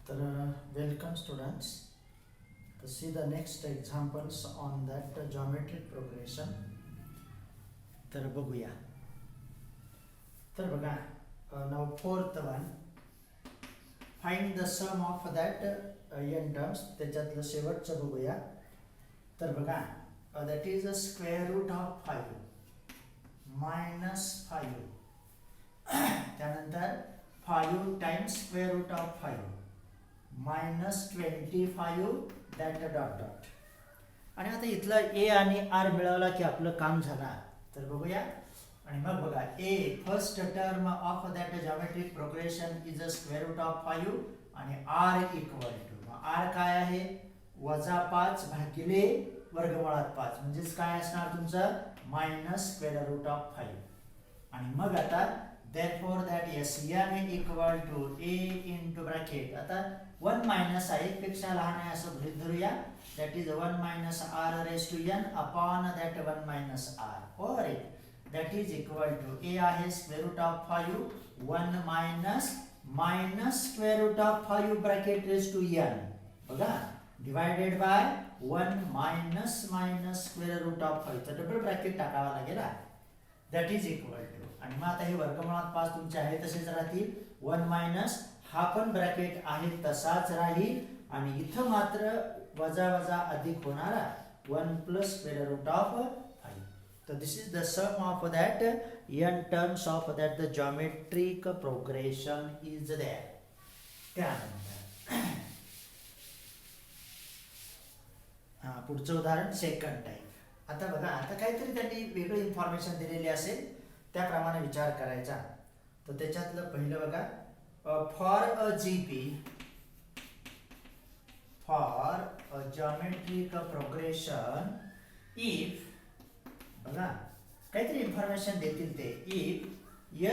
Welcome students to see the next examples on that geometric progression. तर बघूया. तर बघा, now fourth one, find the sum of that n terms. त्याच्यातलं शेवटचं बघूया. तर बघा, that is a square root of 5 minus 5 त्यानंतर 5 times square root of 5 minus 25 that dot dot. आणि आता इथला a आणि r मिळवला की आपलं काम झालं. तर बघूया. आणि मग बघा, a first term of that geometric progression is a square root of 5 आणि r इक्वल टू r काय आहे, -5 भागिले वर्गमुळात 5 म्हणजेच काय असणार तुमचं मायनस स्क्वेअर रूट ऑफ 5. आणि मग आता therefore that Sn equal to a into bracket, आता 1 मायनस आहे, पेक्षा लहान आहे असं गृहीत धरूया. that is 1 minus r raised to n upon that 1 minus r over it, that is equal to a आहे square root of 5 1 minus square root of 5 bracket raised to n बघा divided by 1 minus square root of 5 तर double bracket टाकावा लागेल. that is equal to, आणि मग आता हे वर्गमुळात 5 तुमचे आहे तसेच राहतील. 1 मायनस हा पण ब्रॅकेट आहे तसाच राहील आणि इथं मात्र वजा वजा अधिक होणारा 1 प्लस स्क्वेअर रूट ऑफ 5. तर this is the sum of that n terms of that the geometric progression is there. त्यानंतर पुढचं उदाहरण सेकंड टाइप. आता बघा, आता काहीतरी त्यांनी वेगळी इन्फॉर्मेशन दिलेली असेल त्याप्रमाणे विचार करायचा. तर त्याच्यातलं पहिलं बघा, for a GP for a geometric progression if, बघा काहीतरी इन्फॉर्मेशन देतील ते, इफ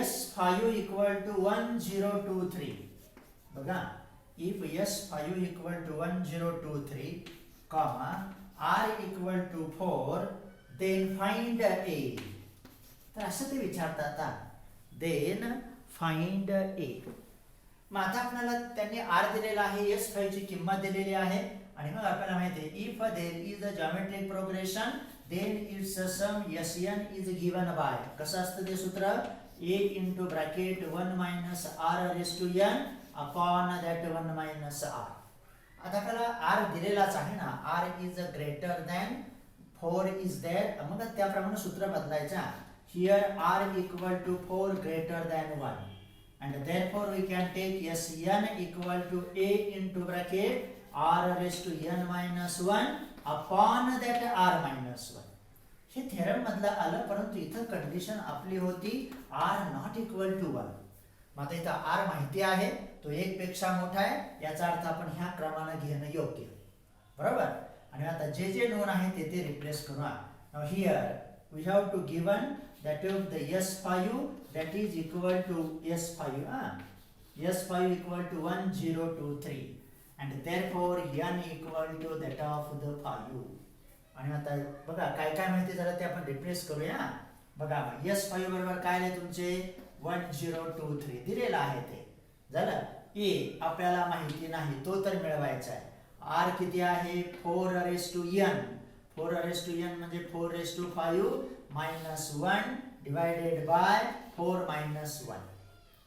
S5 इक्वल टू 1 0 2 3, बघा if S5 equal to 1 0 2 3 comma r equal to 4 then find a. तर असं ते विचारतात, देन फाइंड a. मग आता आपल्याला त्यांनी r दिलेला आहे, S5 ची किंमत दिलेली आहे आणि मग आपल्याला माहिती आहे if there is a geometric progression then its sum Sn is given by, कसं असतं ते सूत्र, a into bracket 1 minus r raised to n upon that 1 minus r. आता आपल्याला r दिलेलाच आहे ना, r is greater than 4 is there, मग त्याप्रमाणे सूत्र बदलायचा. here r equal to 4 greater than 1 and therefore we can take Sn equal to a into bracket r raised to n minus 1 upon that r minus 1. हे theorem मधलं आलं, परंतु इथं condition आपली होती r not equal to 1. मग आता इथं r माहिती आहे, तो 1 पेक्षा मोठा आहे, याचा अर्थ आपण ह्या क्रमाने घेणं योग्य, बरोबर. आणि आता जे जे नोन आहे ते रिप्लेस करू. Now here we have to given that of the S5 that is equal to S5 S5 equal to 1 0 2 3 and therefore n equal to that of the 5. आणि आता बघा काय काय माहिती झालं ते आपण रिप्लेस करूया. बघा S5 बरोबर काय आहे तुमचे 1 0 2 3 दिलेला आहे, ते झालं. a आपल्याला माहिती नाही, तो तर मिळवायचा आहे. r किती आहे 4 raised to n, 4 raised to n म्हणजे 4 raised to 5 minus 1 divided by 4 minus 1,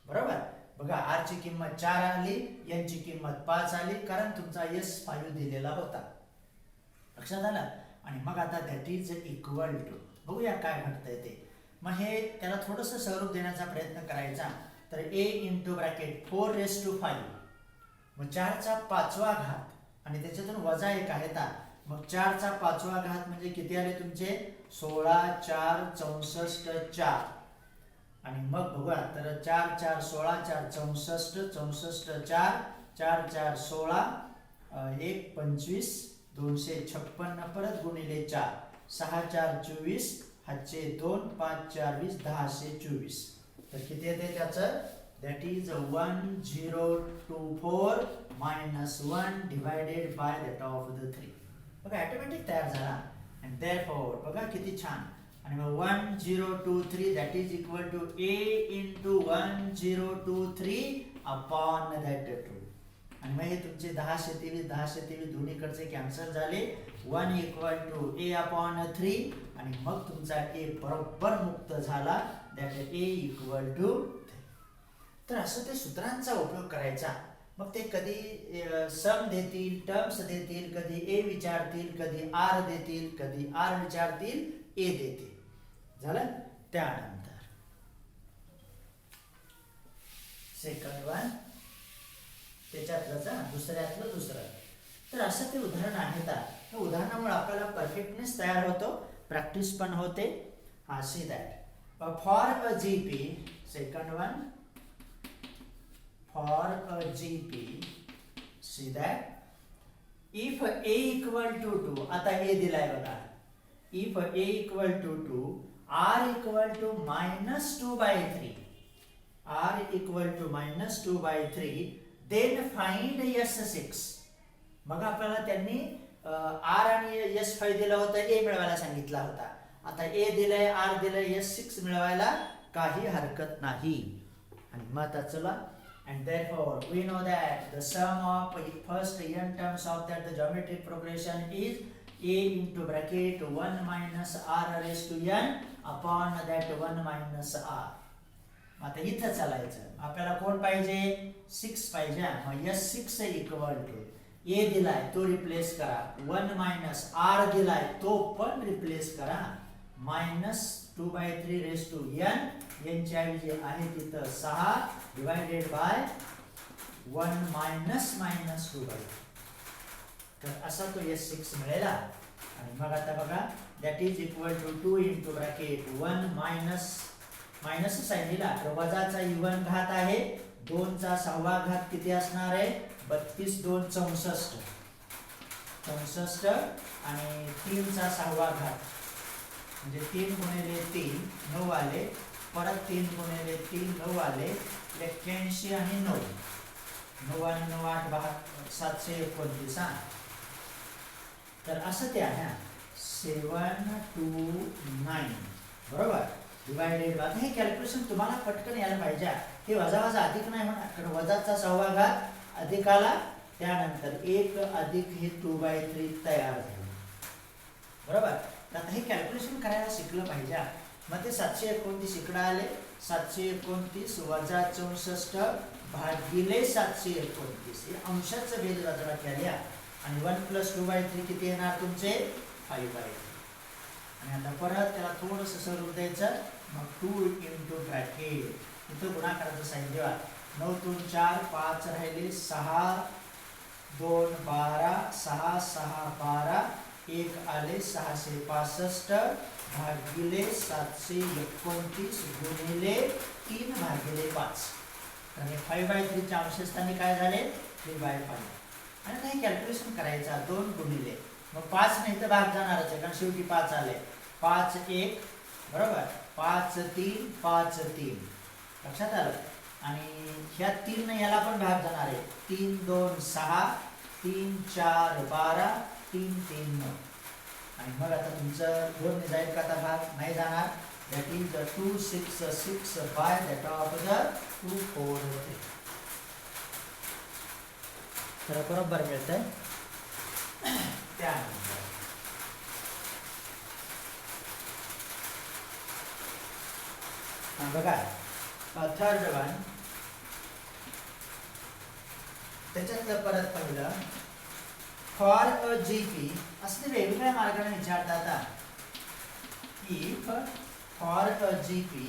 बरोबर. बघा r ची किंमत 4 आली, n ची किंमत 5 आली, कारण तुमचा S5 दिलेला होता, लक्षात आलं. आणि मग आता दॅट इज इक्वल टू, बघूया काय घडतंय ते. मग हे त्याला थोडंसं स्वरूप देण्याचा प्रयत्न करायचा. तर a into bracket 4 raised to 5, मग 4 चा 5वा घात आणि त्याच्यातून वजा 1 आहे, मग 4 चा 5वा घात म्हणजे किती आले तुमचे 16 4 64 4. आणि मग बघा, तर 4 4 16 4 64 64 4 4 4 16 1 25 256 परत गुणिले 4 6 4 24 हातचे 2 5 4 20 10 24. तर किती येते त्याचं, that is 1 0 2 4 minus 1 divided by that of the 3. बघा ऑटोमॅटिक तयार झाला. and therefore बघा किती छान. आणि मग 1 0 2 3 that is equal to a into 1 0 2 3 upon that 2. आणि मग हे तुमचे 10/23 दोन्हीकडचे कॅन्सल झाले. 1 इक्वल टू a/3 आणि मग तुमचा a बरोबर मुक्त झाला, that is a equal to. तर असं ते सूत्रांचा उपयोग करायचा. मग ते कधी सम देतील, टर्म्स देतील, कधी ए विचारतील, कधी आर देतील, कधी आर विचारतील, ए देतील. झालं. त्यानंतर सेकंड वन, त्याच्यातलं दुसऱ्यातलं दुसरं. तर असं ते उदाहरण आहे. त्या उदाहरणामुळे आपल्याला परफेक्टनेस तयार होतो, प्रॅक्टिस पण होते. हा, see that for a GP, second one, for a GP, see that if a equal to 2, आता a दिलाय बघा, if a equal to 2, r equal to -2/3, r equal to -2/3, then find s6. मग आपल्याला त्यांनी r आणि s5 दिला होता, a मिळवायला सांगितला होता. आता a दिलाय, r दिलाय, s6 मिळवायला काही हरकत नाही. आणि मग आता चला, and therefore we know that the sum of first n terms of that the geometric progression is a into bracket 1 minus r raised to n upon that 1 minus r. आता इथं चालायचं. आपल्याला कोण पाहिजे? 6 पाहिजे. मग s6 इक्वल टू a दिलाय तो रिप्लेस करा, 1 मायनस r दिलाय तो पण रिप्लेस करा, -2/3 रेस टू n, यांच्या ऐवजी आहे तिथं 6 डिवाइडेड बाय 1 मायनस -2/3. तर असा तो s6 मिळेला. आणि मग आता बघा, that is equal to 2 into bracket 1 minus sign दिला तर वजाचा इवन घात आहे, 2 चा 6वा घात किती असणार आहे? 32 2 64 आणि 3 चा 6वा घात म्हणजे 3 गुणिले 3 9 आले, परत 3 गुणिले 3 9 आले, 81 आणि 9 9 आणि 9 8 729. तर असं ते आहे 729 बरोबर डिवाइडेड बाय. हे कॅल्क्युलेशन तुम्हाला पटकन यायला पाहिजे. हे वजा अधिक नाही होणार, कारण वजाचा 6वा घात अधिकाला, त्यानंतर 1 अधिक हे 2/3 तयार झाले बरोबर. आता हे कॅल्क्युलेशन करायला शिकलं पाहिजे. मग ते 729 इकडे आले, 729 वजा 64 भागिले 729 हे अंशाचं बेरजेबाजूला केल्या आणि 1 + 2/3 किती येणार तुमचे? 5/3. आणि आता परत त्याला थोडंसं स्वरूप द्यायचं. मग 2 इंटू ब्रॅकेट इथं गुणाकाराचं साइन देवा, 9 3 4 5 राहिले, 6 2 12 6 6 12 1 आले, 665 भागिले 729 गुणिले 3/5. आणि 5/3 च्या अंशस्थानी काय झाले? 3/5. आणि आता हे कॅल्क्युलेशन करायचा 2 गुणिले, मग 5 नाही तर भाग जाणारच आहे, कारण शेवटी 5 आले. 5 1 बरोबर, 5 3 5 3 लक्षात आलं. आणि ह्या 3 ने याला पण भाग जाणार आहे, 3 2 6 3 4 12 3 3 9. आणि मग आता तुमचं 2 ने जाईल का? आता भाग नाही जाणार. That is 2 6 6 by that of the 2 4 3. तर बरोबर मिळतंय. त्यानंतर बघा थर्ड वन, त्याच्यातलं परत पहिलं फॉर अ जीपी असं वेगवेगळ्या मार्गाने विचारतात. If for a GP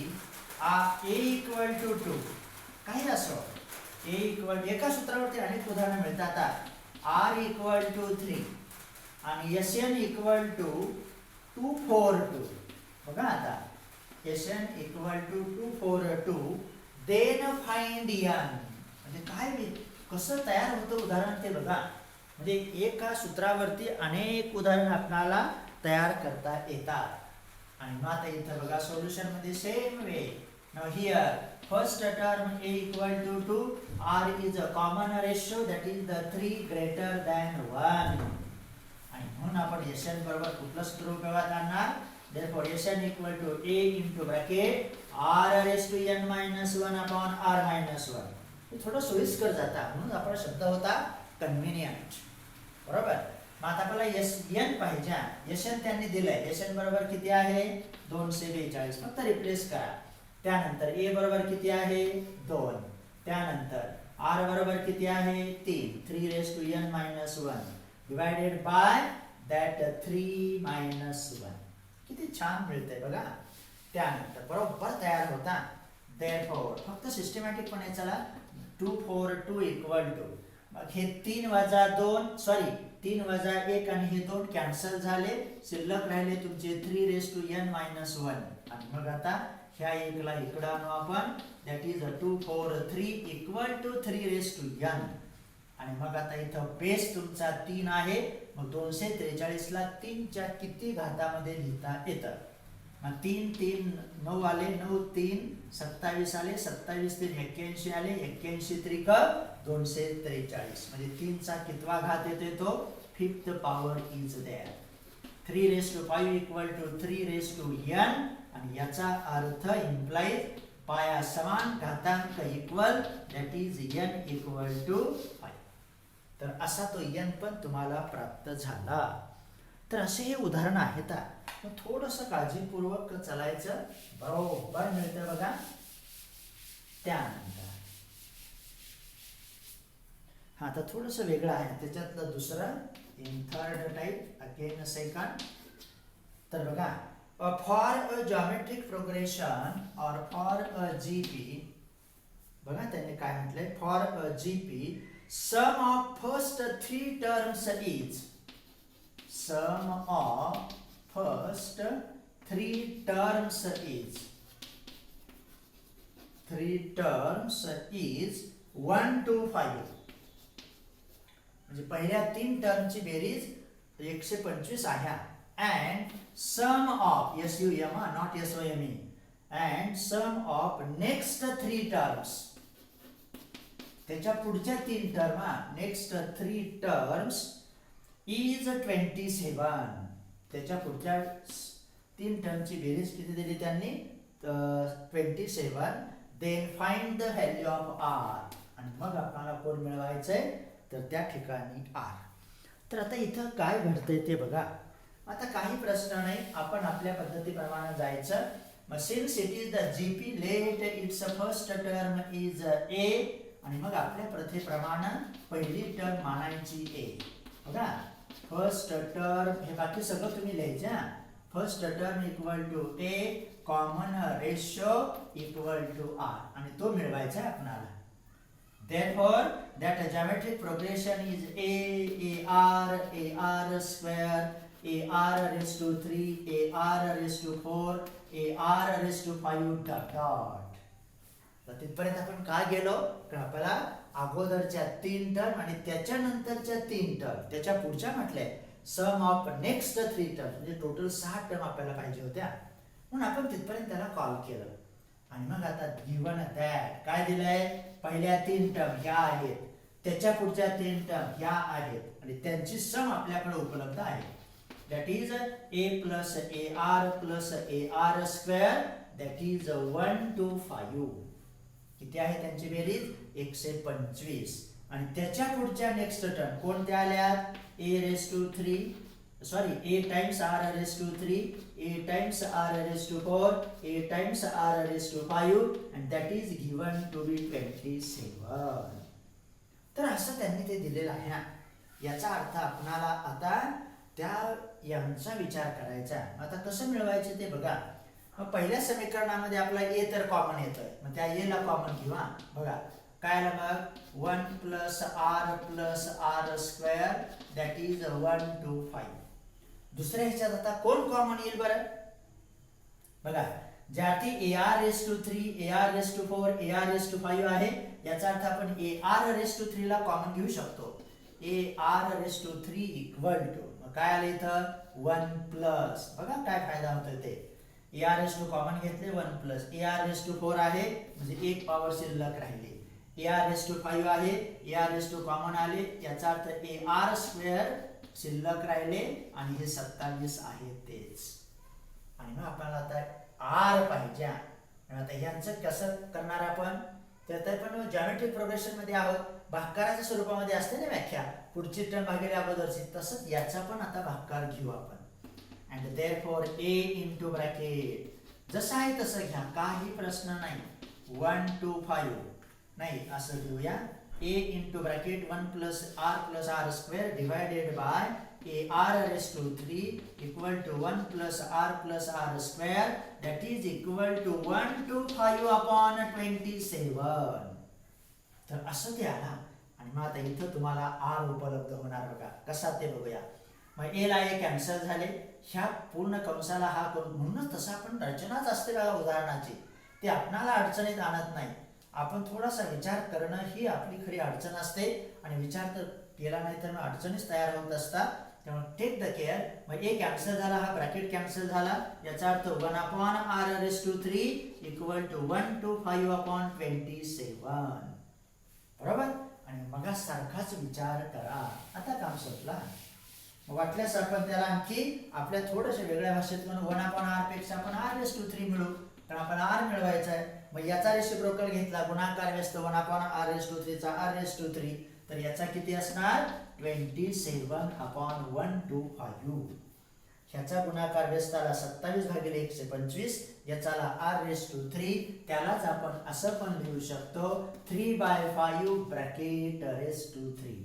a equal to 2 काही असो, ए इक्वल एका सूत्रावरती अनेक उदाहरणं मिळतात. आर इक्वल टू 3 आणि एस एन इक्वल टू 242. बघा आता n equal to 242 then find n. म्हणजे काय कसं तयार होतं उदाहरण ते बघा. म्हणजे एका सूत्रावरती अनेक उदाहरण आपल्याला तयार करता येतात. आणि मग आता इथं बघा सोल्युशन मध्ये same way. Now here first term a equal to 2, r is a common ratio that is the 3 greater than 1. आणि म्हणून आपण एन बरोबर कुठलं सूत्र उपयोगात आणणार? therefore Sn equal to a into bracket r raised to n minus 1 upon r minus 1. ते थोडं सोयीस्कर जाता, म्हणून आपला शब्द होता कन्व्हिनियंट. बरोबर. मग आता आपल्याला एस एन पाहिजे. एस एन त्यांनी दिलंय. एस एन बरोबर किती आहे 242. फक्त रिप्लेस करा. त्यानंतर ए बरोबर किती आहे 2. त्यानंतर आर बरोबर किती आहे 3. 3 raise to n minus 1 divided by that 3 minus 1. किती छान मिळतंय बघा. त्यानंतर बरोबर तयार होता. therefore फक्त सिस्टमॅटिकपणे चला 2 4 2 इक्वल टू, मग हे 3 वजा 2 सॉरी 3 वजा 1 आणि हे 2 कॅन्सल झाले. शिल्लक राहिले तुमचे 3 रेस टू एन मायनस 1. आणि मग आता ह्या एकला इकडं आणू आपण. That is 2 4 3 equal to 3 raise to n. आणि मग आता इथं बेस तुमचा 3 आहे. मग 243 ला 3 च्या किती घातामध्ये लिहिता येतं. मग 3 3 9 आले. 9 3 27 आले. 27 3 81 आले. 81 त्रिक 243. म्हणजे 3 चा कितवा घात येतोय तो 5th power is there. 3 raise to 5 equal to 3 raise to n. आणि याचा अर्थ इम्प्लाइज पाया समान घातांक equal that is n equal to 5. तर असा तो n पण तुम्हाला प्राप्त झाला. तर असे हे उदाहरण आहेत. मग थोडंसं काळजीपूर्वक चालायचं. बरोबर मिळतं बघा. त्यानंतर हा आता थोडंसं वेगळं आहे. त्याच्यातलं दुसरं in third type again second. तर बघा फॉर अ जॉमेट्रिक प्रोग्रेशन और फॉर अ जीपी. बघा त्यांनी काय म्हटलंय. For a GP sum of first 3 terms is sum of first 3 terms is 1 to 5. म्हणजे पहिल्या 3 टर्मची बेरीज 125 आहे. and sum of SUM not SOME and sum of next 3 terms. त्याच्या पुढच्या 3 टर्म नेक्स्ट 3 टर्म्स इज 27. त्याच्या पुढच्या 3 टर्मची बेरीज किती दिली त्यांनी 27. Then find the value of r. आणि मग आपल्याला कोण मिळवायचंय तर त्या ठिकाणी आर. तर आता इथं काय घडतंय ते बघा. आता काही प्रश्न नाही. आपण आपल्या पद्धतीप्रमाणे जायचं. मग since it is the GP let its first term is a. आणि मग आपल्या प्रथेप्रमाणे पहिली टर्म मानायची ए. बघा फर्स्ट टर्म हे बाकी सगळं तुम्ही लिहायचं. First term equal to a common ratio equal to r. आणि तो मिळवायचा आहे आपल्याला. therefore that geometric progression is ar square ar raised to 3 ar raised to 4 ar raised to 5 dot dot. तर तिथपर्यंत आपण काय गेलो तर आपल्याला अगोदरच्या 3 टर्म आणि त्याच्यानंतरच्या 3 टर्म त्याच्या पुढच्या म्हटले सम ऑफ नेक्स्ट 3 टर्म म्हणजे टोटल 6 टर्म आपल्याला पाहिजे होत्या. म्हणून आपण तिथपर्यंत त्याला कॉल केलं. आणि मग आता गिवन दॅट काय दिलंय. पहिल्या 3 टर्म ह्या आहेत. त्याच्या पुढच्या 3 टर्म ह्या आहेत आणि त्यांची सम आपल्याकडे उपलब्ध आहे. That is a plus ar plus ar square that is 1 to 5. किती आहे त्यांची बेरीज 125. आणि त्याच्या पुढच्या नेक्स्ट टर्म कोणत्या आल्यात a raise to 3 sorry a times r raise to 3 a times r raise to 4 a times r raise to 5 and that is given to be 27. तर असं त्यांनी ते दिलेलं आहे. याचा अर्थ आपणाला आता त्या यांचा विचार करायचा. आता कसं मिळवायचे ते बघा. मग पहिल्या समीकरणामध्ये आपला a तर कॉमन येतोय. मग त्या a ला कॉमन घेऊ. बघा काय आलं मग 1 plus r square that is 1 to 5. दुसऱ्या ह्याच्यात आता कोण कॉमन येईल बरं. बघा ज्यासाठी ar raise to 3 ar raise to 4 ar raise to 5 आहे. याचा अर्थ आपण ar रेस टू 3 ला कॉमन घेऊ शकतो. ar raise to 3 equal to मग काय आलं इथं 1 प्लस. बघा काय फायदा होतोय ते. ar रेस टू कॉमन घेतले 1 प्लस ar रेस टू 4 आहे म्हणजे एक पॉवर शिल्लक राहिली. ar रेस टू 5 आहे ar रेस टू कॉमन आले याचा अर्थ ar स्क्वेअर शिल्लक राहिले आणि हे 27 आहे तेच. आणि मग आपल्याला आता आर पाहिजे. आता ह्यांचं कसं करणार आपण तर पण जॉमेट्रिक प्रोग्रेशन मध्ये आहोत, भागाकाराच्या स्वरूपामध्ये असते ना व्याख्या, पुढची टर्म भागिले अगोदरची, तसंच याचा पण आता भागाकार घेऊ आपण. And therefore a into bracket जसं आहे तसं घ्या, काही प्रश्न नाही. 1 2 5 नाही, असं घेऊया. a into bracket 1 plus r square divided by ar raised to 3 equal to 1 plus r square that is equal to 1 to 5 upon 27. तर असं ते आला. आणि मग आता इथं तुम्हाला r उपलब्ध होणार बघा, कसा ते बघूया. मग a ला a कॅन्सल झाले, ह्या पूर्ण कंसाला हा करून, म्हणूनच तसं आपण रचनाच असते बघा उदाहरणाची, ते आपणाला अडचणीत आणत नाही. आपण थोडासा विचार करणं ही आपली खरी अडचण असते, आणि विचार तर केला नाही तर मग अडचणीच तयार होत असतात. त्यामुळे टेक द केअर. मग ए कॅन्सल झाला, हा ब्रॅकेट कॅन्सल झाला, याचा अर्थ 1 upon r raise to 3 equal to 1 to 5 upon 27. बरोबर. आणि मग सारखाच विचार करा. आता काम संपला. मग वाटल्यास आपण त्याला आणखी आपल्या थोडंसं वेगळ्या भाषेत म्हणून 1 अपॉन r पेक्षा आपण r रेस टू 3 मिळवू, कारण आपण r मिळवायचा आहे. मग याचा रेसिप्रोकल घेतला, गुणाकार व्यस्त 1 अपॉन r रेस टू 3 चा r रेस टू 3, तर याचा किती असणार 27 अपॉन 1 to 5. ह्याचा गुणाकार व्यस्त आला 27 भागिले 125, याचाला r रेस टू 3, त्यालाच आपण असं पण लिहू शकतो 3/5 ब्रॅकेट रेस टू 3.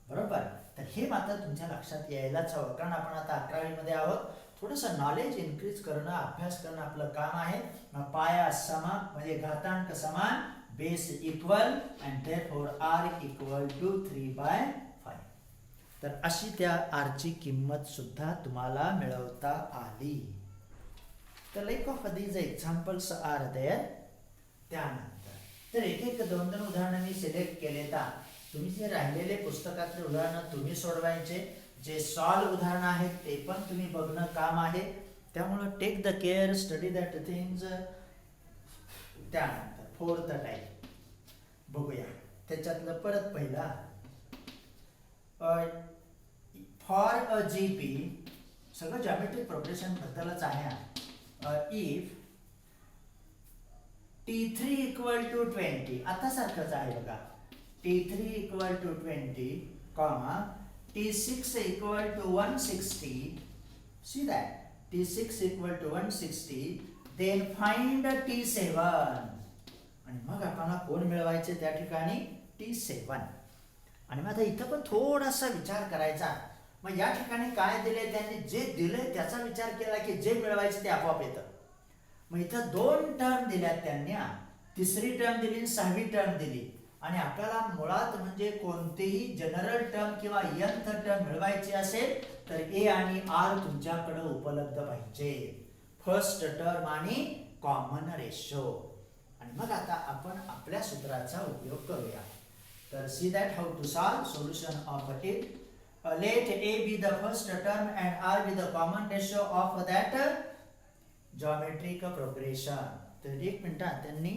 बरोबर. तर हे मात्र तुमच्या लक्षात यायलाच हवं, कारण आपण आता 11वी मध्ये आहोत. थोडंसं नॉलेज इन्क्रीज करणं, अभ्यास करणं आपलं काम आहे. मग पाया समान म्हणजे घातांक समान, base equal, and therefore r equal to 3/5. तर अशी त्या r ची किंमत सुद्धा तुम्हाला मिळवता आली. तर like of these examples are there. त्यानंतर तर एक एक दोन दोन उदाहरणं मी सिलेक्ट केले. तर तुम्ही जे राहिलेले पुस्तकातले उदाहरणं तुम्ही सोडवायचे, जे सॉल्व उदाहरणं आहेत ते पण तुम्ही बघणं काम आहे. त्यामुळं take the care, study that things. त्यानंतर फोर्थ टाईप बघूया. त्याच्यातलं परत पहिला, फॉर अ जीपी, सगळं जॉमेट्रिक प्रोग्रेशन बद्दलच आहे. इफ T3 इक्वल टू 20, आता सारखंच आहे बघा. T3 equal to 20, comma T6 equal to 160. See that T6 equal to 160, then find T7. आणि मग आपल्याला कोण मिळवायचे त्या ठिकाणी T7. आणि मग आता इथं पण थोडासा विचार करायचा. मग या ठिकाणी काय दिले, त्यांनी जे दिले त्याचा विचार केला की जे मिळवायचे ते आपोआप येतं. मग इथं 2 टर्म दिल्यात त्यांनी, तिसरी टर्म दिली, 6वी टर्म दिली. आणि आपल्याला मुळात म्हणजे कोणतेही जनरल टर्म किंवा nth टर्म मिळवायची असेल तर a आणि r तुमच्याकडे उपलब्ध पाहिजे. फर्स्ट टर्म आणि कॉमन रेशो. आणि मग आता आपण आपल्या सूत्राचा उपयोग करूया. तर see that how to solve. Solution of it. Let a be the first term and r be the common ratio of that geometric progression. तर एक मिनिट, त्यांनी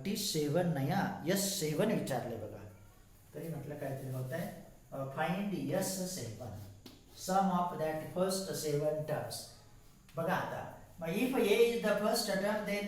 T7 नाही S7 विचारले बघा. तरी म्हटलं काहीतरी होत आहे. Find S7, sum of that first 7 terms. बघा आता, मग इफ a is the first term, then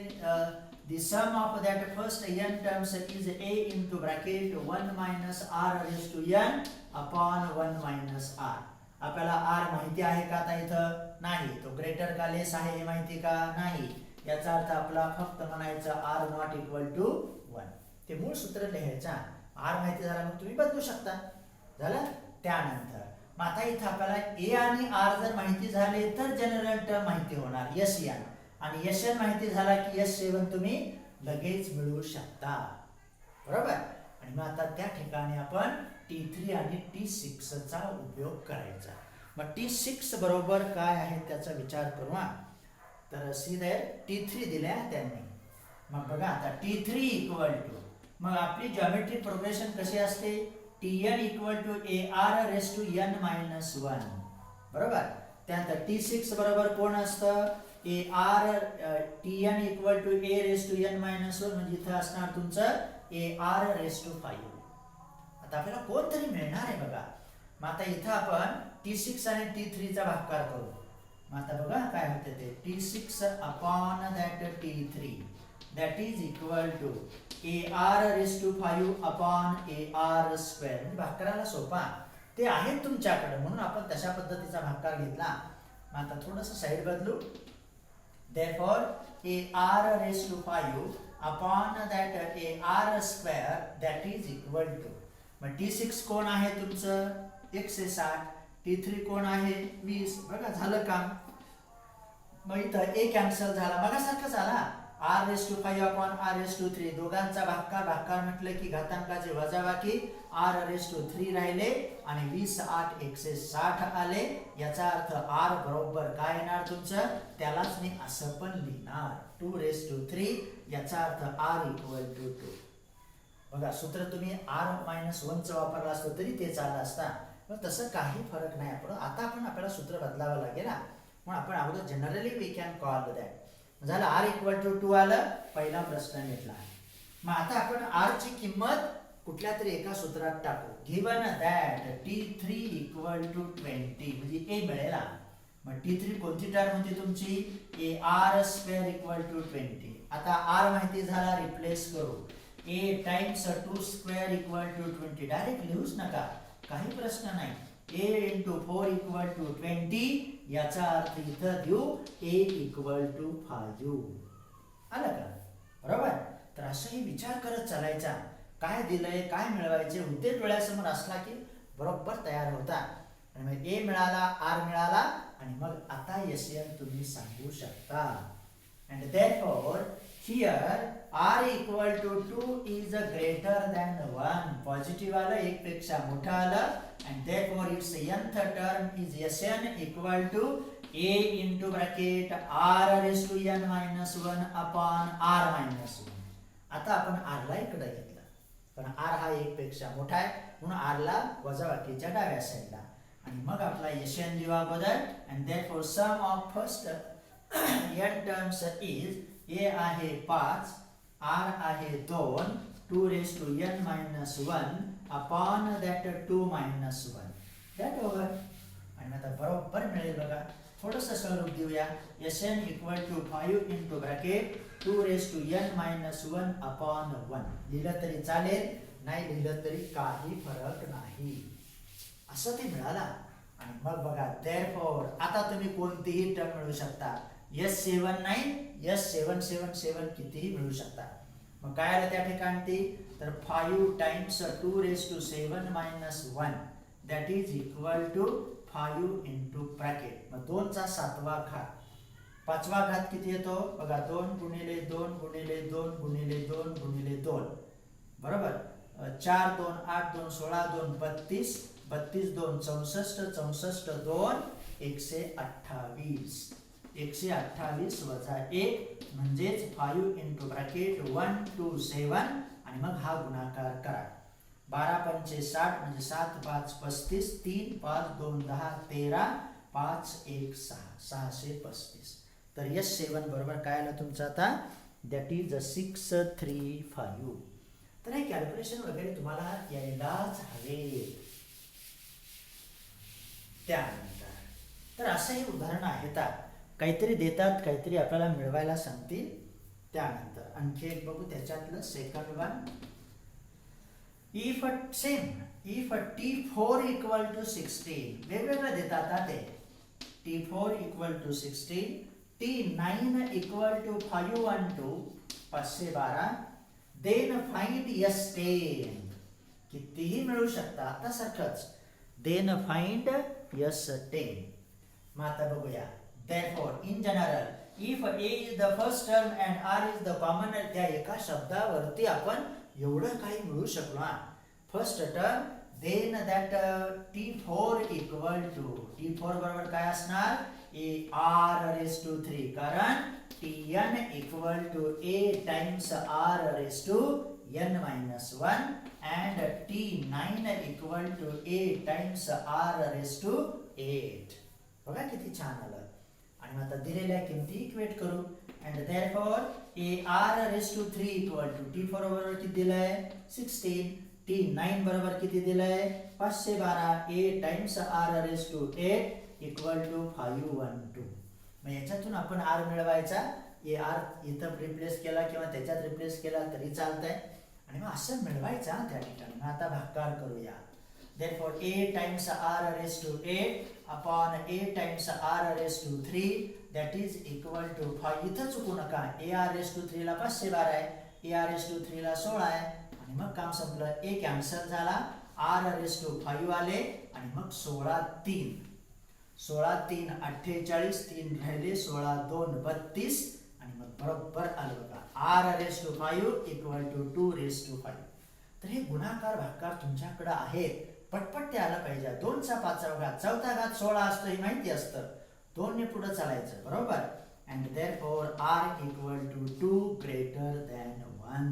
the sum of that first n terms is a into bracket 1 minus r raised to n upon 1 minus r. आपल्याला r माहिती आहे का आता इथं? नाही. तो ग्रेटर का लेस आहे हे माहिती का? नाही. याचा अर्थ आपला फक्त म्हणायचं r नॉट इक्वल टू 1. ते मूळ सूत्र लिहायचा. r माहिती झाला मग तुम्ही बदलू शकता. झालं. त्यानंतर मग आता इथं आपल्याला a आणि r जर माहिती झाले तर जनरल टर्म माहिती होणार Sn, आणि Sn माहिती झाला की S7 तुम्ही लगेच मिळवू शकता. बरोबर. आणि मग आता त्या ठिकाणी आपण T3 आणि T6 चा उपयोग करायचा. मग T6 बरोबर काय आहे त्याचा विचार करू. तर सीधे T3 दिल्या त्यांनी. मग बघा आता T3 इक्वल टू, मग आपली जॉमेट्रिक प्रोग्रेशन कशी असते, Tn equal to AR raise to n minus 1. बरोबर. त्यानंतर T6 बरोबर कोण असतं, AR Tn equal to A raise to n minus 1, म्हणजे इथं असणार तुमचं AR रेस टू 5. आता आपल्याला कोणतरी मिळणार आहे बघा. मग आता इथं आपण T6 आणि T3 चा भागाकार करू. मग आता बघा काय होते ते T6 upon that T3. That is equal to AR⁵ upon AR square. म्हणजे भागाकाराला सोपा ते आहेत तुमच्याकडे म्हणून आपण तशा पद्धतीचा भागाकार घेतला. मग आता थोडंसं साईड बदलू. therefore AR⁵ upon that AR square that is equal to. मग T6 कोण आहे तुमचं 160, T3 कोण आहे 20. बघा झालं काम. मग इथं A कॅन्सल झाला बघासारखं झाला. R⁵ अपॉन R⁵, दोघांचा भागाकार म्हटलं की घातांकाचे वजाबाकी R⁵ राहिले आणि 20 8 160 आले. याचा अर्थ R बरोबर काय येणार तुमचं, त्यालाच मी असं पण लिहिणार 2⁵. याचा अर्थ R इक्वल टू 2. बघा सूत्र तुम्ही R-1 चं वापरलं असतं तरी ते चाललं असता, पण तसं काही फरक नाही. आता आपल्याला सूत्र बदलावं लागेल ना. म्हणून आपण अगोदर generally we can call that. झालं R इक्वल टू 2 आलं. पहिला प्रश्न मिटला. मग आता आपण R ची किंमत कुठल्या तरी एका सूत्रात टाकू. Given that T3 equal to 20 म्हणजे A मिळेल. मग T3 कोणती टर्म होती तुमची AR² इक्वल टू 20. आता R माहिती झाला, रिप्लेस करू. A times 2² equal to 20. Direct लिहूच नका, काही प्रश्न नाही. A into 4 equal to 20. याचा अर्थ इथं देऊ A इक्वल टू 5. आलं का बरोबर. तर असंही विचार करत चालायचा, काय दिलंय काय मिळवायचे, उद्देश डोळ्यासमोर असला की बरोबर तयार होता. आणि मग A मिळाला, R मिळाला आणि मग आता SN तुम्ही सांगू शकता. and therefore here R equal to 2 is greater than 1. Positive आलं, एक पेक्षा मोठा आलं. and therefore its nth term is Sn equal to A into bracket R⁻n-1 upon R-1. आता आपण R ला इकडे घेतलं, पण R हा एक पेक्षा मोठा आहे म्हणून R ला वजाबाकीच्या डाव्या साईडला. आणि मग आपला Sn लिहू अगोदर. and therefore sum of first n terms is A आहे 5, R आहे 2, 2⁻n-1 upon that 2-1. that over. आणि आता बरोबर मिळेल बघा. थोडंसं स्वरूप देऊया. Sn equal to 5 into bracket 2⁻n-1 upon 1. लिहिलं तरी चालेल, नाही लिहिलं तरी काही फरक नाही. असं ते मिळाला. आणि मग बघा therefore आता तुम्ही कोणतीही टर्म मिळू शकता. S7 नाही, S777 कितीही मिळू शकता. मग काय आलं त्या ठिकाणी तर 5 times 2⁻⁻1 that is equal to 5 into bracket. मग 2 चा 7वा घात, 5वा घात किती येतो बघा. 2 गुणिले 2 गुणिले 2 गुणिले 2 गुणिले 2 बरोबर. 4 2 8 2 16 2 32 32 2 64 64 2 128. 128 वजा 1 म्हणजेच 5 into ब्रॅकेट 127. आणि मग हा गुणाकार करा. 12 पंचे 60 म्हणजे 7 5 35, 3 5 2 10 13, 5 1 6 635. तर S7 बरोबर काय आलं तुमचं आता, दॅट इज 635. तर हे कॅल्क्युलेशन वगैरे तुम्हाला यायलाच हवे. त्यानंतर तर असंही उदाहरण आहेत, काहीतरी देतात काहीतरी आपल्याला मिळवायला सांगतील. त्यानंतर आणखी एक बघू त्याच्यातलं second one. If T4 equal to 16. वेगवेगळं देतात ते. T4 equal to 16, T9 equal to 512 512. Then find S10. कितीही मिळू शकता आता सारखंच. Then find S10. मग आता बघूया. therefore in general if A is the first term and R is the common, त्या एका शब्दावरती आपण एवढं काही मिळू शकलो. First term then that T4 equal to T4 बरोबर काय असणार AR⁵, कारण Tn equal to A times R⁻n-1 and T9 equal to A times R�8. बघा किती छान आलं. आणि आता दिलेल्या किमती इक्वेट करू. and therefore AR⁵ equal to T4 बरोबर किती दिलंय 16, T9 बरोबर किती दिलंय 512, A times R⁸ equal to 512. मग याच्यातून आपण R मिळवायचा. ए आर इथं रिप्लेस केला किंवा त्याच्यात रिप्लेस केला तरी चालतंय आणि मग असं मिळवायचा त्या ठिकाणी. आता भागाकार करूया. Therefore a times r raised to 8 upon a times r raised to 3 that is equal to 5. इथं चुकू नका, a r raised to 3 ला 512 आहे, a r raised to 3 ला 16 आहे आणि मग काम संपलं. a कॅन्सल झाला, r raised to 5 आले आणि मग 16 3 48, 3 राहिले, 16 2 32 आणि मग बरोबर आलं बघा. r raised to 5 equal to 2 raised to 5. तर हे गुणाकार भागाकार तुमच्याकडे आहेत, पटपट ते आलं पाहिजे. 2 चा 5वा घात, चौथा घात 16 असतो हे माहिती असतं, 2 ने पुढे चालायचं बरोबर. And therefore r equal to 2 greater than 1.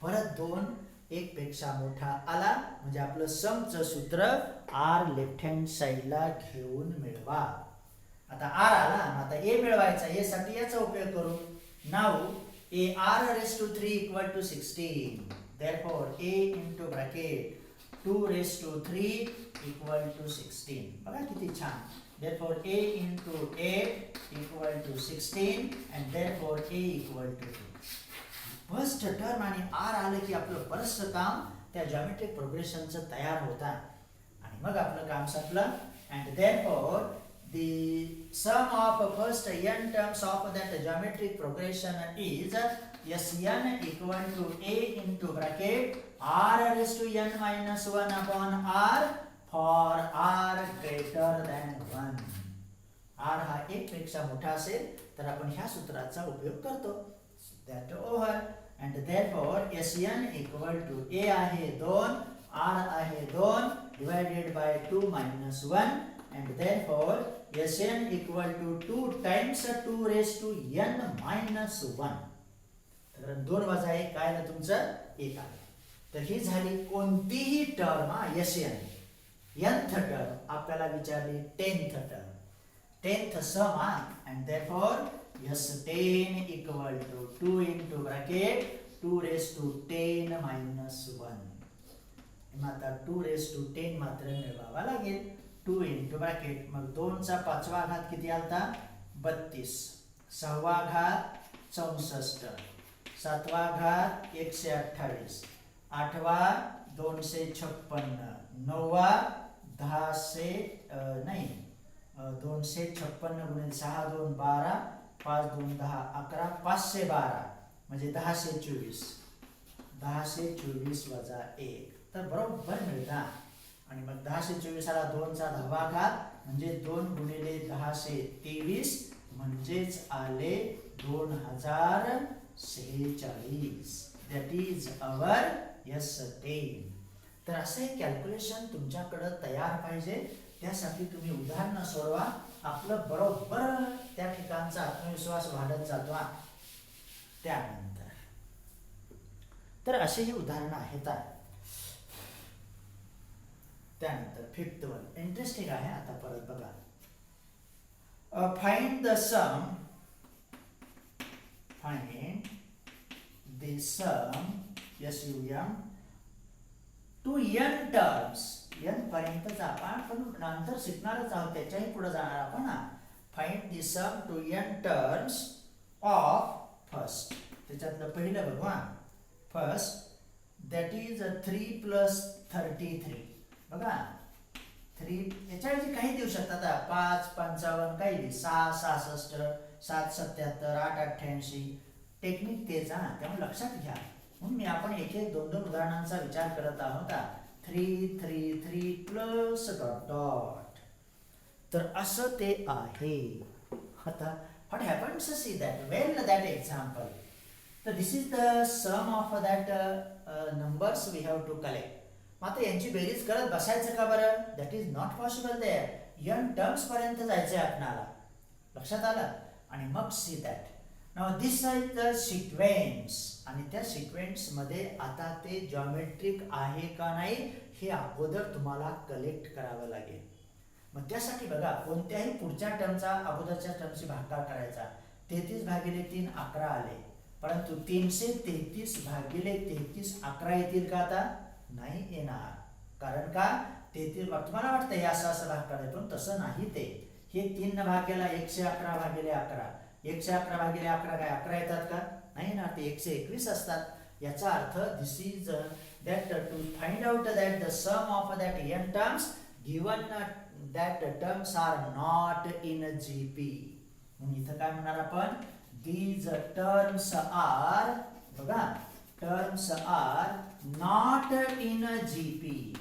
परत 2 1 पेक्षा मोठा आला म्हणजे आपलं समचं सूत्र r लेफ्ट हँड साइडला घेऊन मिळवा. आता r आला, आता a मिळवायचा, a साठी याचा उपयोग करू. Now a r raised to 3 equal to 16. Therefore a into bracket 2 raised to 3 equal to 16. बघा किती छान. Therefore a into 8 equal to 16 and therefore a equal to 2. First term आणि r आले की आपलं बरंचसं काम त्या जॉमेट्रिक प्रोग्रेशनचं तयार होतं आणि मग आपलं काम संपलं. and therefore the sum of first n terms of that geometric progression is Sn equal to a into bracket r raised to n minus 1 upon r for r greater than 1. r हा 1 पेक्षा मोठा असेल तर आपण ह्या सूत्राचा उपयोग करतो. that over and therefore Sn equal to a आहे 2, r आहे 2 divided by 2 minus 1 and therefore Sn equal to 2 times 2 raised to n minus 1. तर 2 वजा 1 काय आलं तुमचं 1 आलं. तर ही झाली कोणतीही टर्म Sn. nth टर्म आपल्याला विचारली 10th term, 10th sum and therefore S10 equal to 2 into bracket 2 raised to 10 minus 1. आता 2 raised to 10 मात्र मिळवावा लागेल. 2 into bracket मग 2 चा 5वा घात किती आलता 32, 6वा घात 64, 7वा घात 128, 8वा 256, 9वा 256 गुणिले 6 2 12, 5 2 10 11, 512 म्हणजे 1024, 1024 वजा 1 तर बरोबर मिळता. आणि मग 1024 ला 2 चा 10वा घात म्हणजे 2 गुणिले 1023 म्हणजेच आले 2046. That is our S10. तर असं एक कॅल्क्युलेशन तुमच्याकडे तयार पाहिजे. त्यासाठी तुम्ही उदाहरणं सोडवा, आपलं बरोबर त्या ठिकाणचा आत्मविश्वास वाढत जातो. त्यानंतर तर असे ही उदाहरणं आहेत. त्यानंतर 5th वन इंटरेस्टिंग आहे. आता परत बघा. Find the sum SUM to n terms. n पर्यंतच आपण पण नंतर शिकणारच आहोत, त्याच्याही पुढे जाणार आपण. Find the sum to n terms of first. त्याच्यातलं पहिलं बघू. First that is 3 + 33. बघा 3 याच्याऐवजी काही देऊ शकतात. 5 55 काही 6 66 7 77 8 88. टेक्निक तेच ना, त्यामुळे लक्षात घ्या. म्हणून आपण एक 2 उदाहरणांचा विचार करत आहोत. 3 3 3 प्लस डॉट डॉट. तर असं ते आहे. आता what happens to see that that example. So this is the sum of that numbers we have to collect. मात्र यांची बेरीज करत बसायचं का बरं? That is not possible there. n terms पर्यंत जायचंय आपल्याला. लक्षात आलं? आणि मग see that. Now this is the sequence. आणि त्या सिक्वेन्स मध्ये आता ते जॉमेट्रिक आहे का नाही हे अगोदर तुम्हाला कलेक्ट करावं लागेल. मग त्यासाठी बघा कोणत्याही पुढच्या टर्मचा अगोदरच्या टर्मशी भागाकार करायचा. 33 भागिले 3 11 आले, परंतु 333 भागिले 33 11 येतील का? आता नाही येणार. कारण का 33 तुम्हाला वाटतं हे असं भाग करायचं, पण तसं नाही. ते हे 3 न भाग केला 111 भागिले 11, 111 भागिले 11 काय 11 येतात का? नाही ना, ते 121 असतात. याचा अर्थ this is that to find out that the sum of that n terms given that terms are not in GP. म्हणून इथं काय म्हणणार आपण, दीज टर्म्स आर, बघा, terms are not in GP.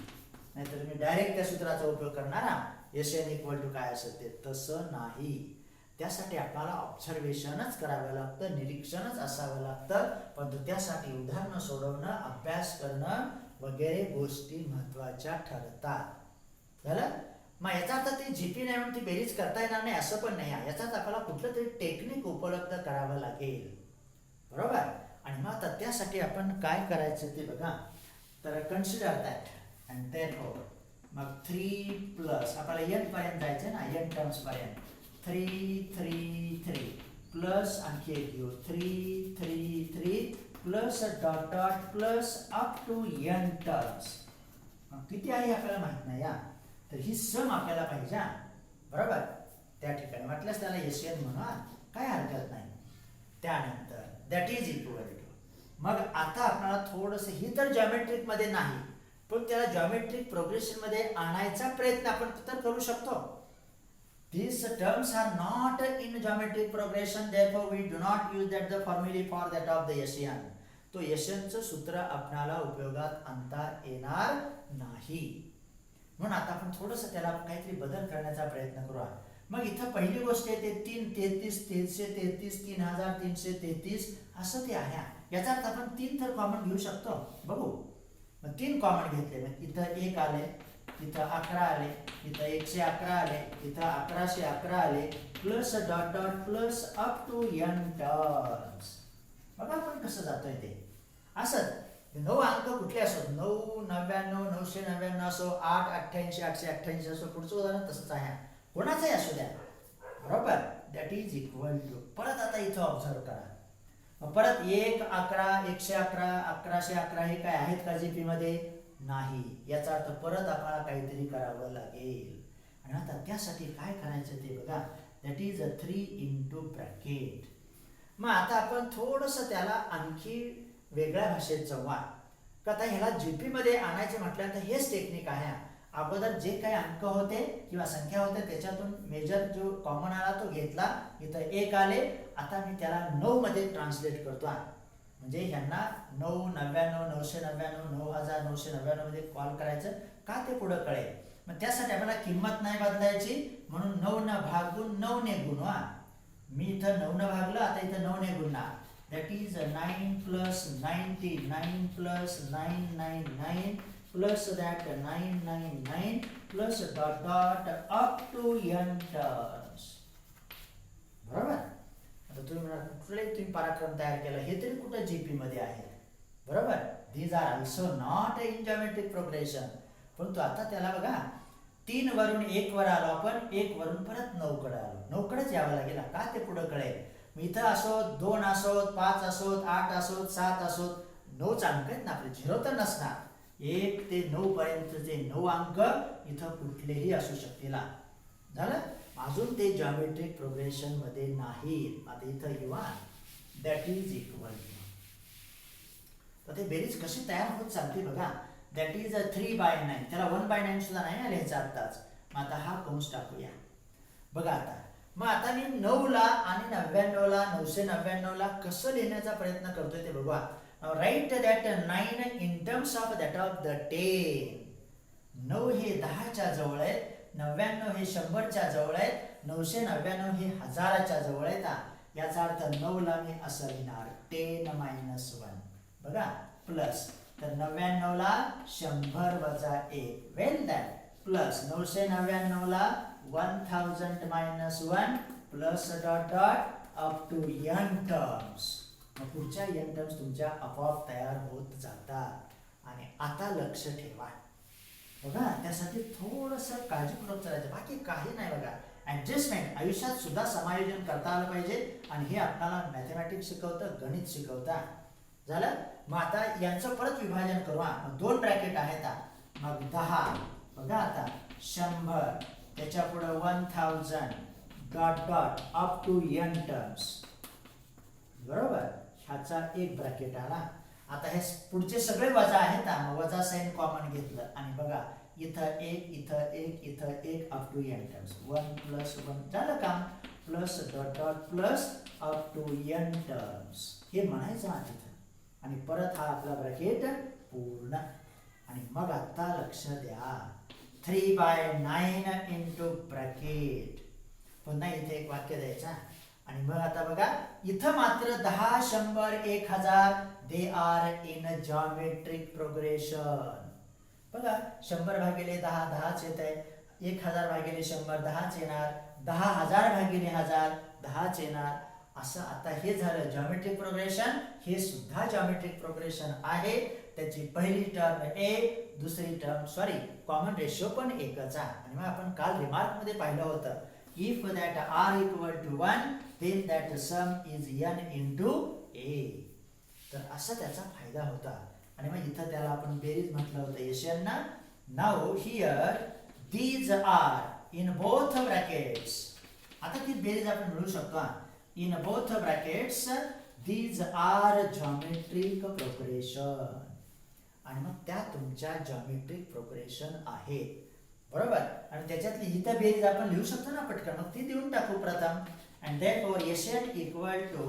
नाहीतर मी डायरेक्ट त्या सूत्राचा उपयोग करणार, Sn इक्वल टू काय असेल ते, तसं नाही. त्यासाठी आपल्याला ऑब्झर्वेशनच करावं लागतं, निरीक्षणच असावं लागतं. पण त्यासाठी उदाहरणं सोडवणं, अभ्यास करणं वगैरे गोष्टी महत्वाच्या ठरतात. झालं? मग याचा अर्थ ते जीपी नाही म्हणून ती बेरीज करता येणार नाही असं पण नाही. याचाच आपल्याला कुठलं तरी टेक्निक उपलब्ध करावं लागेल, बरोबर. आणि मग आता त्यासाठी आपण काय करायचं ते बघा. तर कन्सिडर दॅट अँड देअरफॉर मग 3 प्लस आपल्याला n पर्यंत जायचं ना, n टर्म्स पर्यंत 3 3 3 प्लस आणखी एक घेऊ 3 3 3 plus dot dot plus up to n terms. किती आहे आपल्याला माहित नाही या, तर ही सम आपल्याला पाहिजे, बरोबर. त्या ठिकाणी म्हटल्यास त्याला Sn म्हणा, काय हरकत नाही. त्यानंतर दॅट इज इक्वल टू, मग आता आपल्याला थोडंसं, ही तर जॉमेट्रिक मध्ये नाही पण त्याला जॉमेट्रिक प्रोग्रेशन मध्ये आणायचा प्रयत्न आपण तर करू शकतो. These terms are not in geometric progression, therefore we do not use that the formula for that of the Sn. तो Snचं सूत्र आपल्याला उपयोगात आणता येणार नाही. म्हणून आता आपण थोडंसं त्याला काहीतरी बदल करण्याचा प्रयत्न करूया. मग इथं पहिली गोष्ट आहे ते 3 33 333 3333 असं ते आहे. याचा अर्थ आपण 3 तर कॉमन घेऊ शकतो, बघू. मग 3 कॉमन घेतले, मग इथं 1 आले, इथं 11 आले, इथं 111 आले, इथं 1111 आले, plus dot dot plus up to n terms. बघा आपण कसं जातोय ते. असं 9 अंक कुठले असो, 9 99 999 असो, 8 88 888 असो, पुढचं उदाहरण तसंच आहे, कोणाचंही असू द्या, बरोबर. दॅट इज इक्वल टू, परत आता इथं ऑब्झर्व करा. परत 1 11 111 1111 हे काय आहेत का जीपी मध्ये? नाही. याचा अर्थ परत आपल्याला काहीतरी करावं लागेल. आणि आता त्यासाठी काय करायचं ते बघा. That is 3 into bracket. मग आता आपण थोडंसं त्याला आणखी वेगळ्या भाषेत जाऊया. का आता ह्याला जीपी मध्ये आणायचे म्हटल्यानंतर हेच टेक्निक आहे. अगोदर जे काही अंक होते किंवा संख्या होते त्याच्यातून मेजर जो कॉमन आला तो घेतला, इथं 1 आले, आता मी त्याला 9 मध्ये ट्रान्सलेट करतो. म्हणजे ह्यांना 9 99 999 9999 मध्ये कॉल करायचं का ते पुढं कळेल. मग त्यासाठी आपल्याला किंमत नाही बदलायची, म्हणून 9 न भागून 9 ने गुणवा. मी इथं 9 न भागलं, आता इथं 9 ने गुणणार. That is 9 plus 90 9 plus 999 plus that 999 plus dot dot up to n terms, बरोबर. आता तुम्ही म्हणा कुठले तुम्ही पराक्रम तयार केला, हे तरी कुठं जीपी मध्ये आहे, बरोबर. These are also not in geometric progression. परंतु आता त्याला बघा, 3 वरून 1 वर आलो आपण, 1 वरून परत 9 कडे आलो, 9 कडेच यावं लागेल का ते पुढे कळेल. मग इथं असोत 2 असोत 5 असोत 8 असोत 7 असोत, 9 अंक आहेत ना आपले, 0 तर नसणार. 1 ते 9 पर्यंतचे 9 अंक इथं कुठलेही असू शकतील. झालं. अजून ते जॉमेट्रिक प्रोग्रेशन मध्ये नाही. आता इथं येऊया. दॅट इज इक्वल टू, तर ते बेरीज कशी तयार होत चालते बघा. That is 3/9. त्याला 1/9 सुद्धा नाही ना लिहायचं आत्ताच. मग आता हा कंस टाकूया बघा. आता मग आता मी 9 ला आणि 99 ला 999 ला कसं लिहिण्याचा प्रयत्न करतोय ते बघा. Write that 9 in terms of that of the 10. 9 हे 10च्या जवळ आहेत, 99 हे 100च्या जवळ आहेत, 999 हे 1000च्या जवळ आहेत. याचा अर्थ 9 ला मी असं लिहिणार 10 - 1 बघा, प्लस. तर 99 ला 100 वजा 1, वेल दॅट, प्लस 999 ला 1000 - 1 plus dot dot up to n terms. मग पुढच्या n टर्म्स तुमच्या आपोआप तयार होत जातात. आणि आता लक्ष ठेवा बघा, त्यासाठी थोडंसं काळजीपूर्वक चालायचं, बाकी काही नाही बघा. ऍडजस्टमेंट आयुष्यात सुद्धा समायोजन करता आलं पाहिजे, आणि हे आपल्याला मॅथमॅटिक्स शिकवतं, गणित शिकवता. झालं. मग आता यांचं परत विभाजन करू. 2 ब्रॅकेट आहेत. मग 10 बघा, आता 100, त्याच्या पुढे 1000, dot dot up to n terms. बरोबर, ह्याचा एक ब्रॅकेट आला. आता हे पुढचे सगळे वजा आहेत, मग वजा साइन कॉमन घेतलं आणि बघा इथं एक, इथं एक, इथं एक, up to n terms. 1 plus 1 झालं काम, plus dot dot plus up to n terms. हे म्हणायचं आहे तिथं. आणि परत हा आपला ब्रॅकेट पूर्ण. आणि मग आता लक्ष द्या, 3/9 इंटू ब्रॅकेट. पुन्हा इथे एक वाक्य द्यायचा. आणि मग आता बघा इथं मात्र 10, 100, 1000 they are in geometric progression. बघा 100 भागिले 10 10च येत आहे, 1000 भागिले 100 10च येणार, 10,000 भागिले 1000 10च येणार. असं आता हे झालं जॉमेट्रिक प्रोग्रेशन. हे सुद्धा जॉमेट्रिक प्रोग्रेशन आहे. त्याची पहिली टर्म एक, दुसरी टर्म कॉमन रेशो पण एकच आहे. आणि मग आपण काल रिमार्क मध्ये पाहिलं होतं, if that r equal to 1 then that sum is n into a. तर असा त्याचा फायदा होता. आणि मग इथं त्याला आपण बेरीज म्हटलं होतं यशांना. Now here these are in both brackets. आता ती बेरीज आपण मिळवू शकतो. in both brackets these are geometric progression. आणि मग त्या तुमच्या जॉमेट्रिक प्रोग्रेशन आहेत. बरोबर. आणि त्याच्यातली इथं बेरीज आपण लिहू शकतो ना पटकन, मग ती देऊन टाकू प्रथम. and therefore Sn equal to